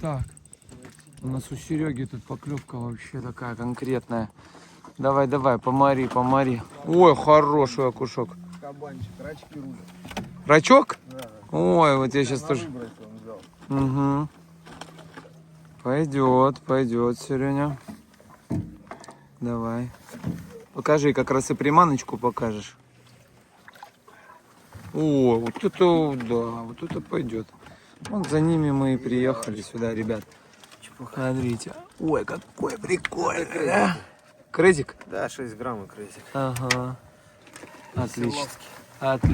Так, у нас у Сереги тут поклевка вообще такая конкретная. Давай, давай, помари, помари. Ой, хороший окушок. Кабанчик, рачки рулят. Рачок? Да. Ой, вот я сейчас На тоже... выброс он взял. Угу. Пойдет, пойдет, Сереня. Давай. Покажи, как раз и приманочку покажешь. О, вот это, да, вот это пойдет. Вот за ними мы и приехали сюда, ребят. Смотрите. Ой, какой прикольный, да? Крызик? Да, 6 граммов крызик. Ага. Отлично. Отлично.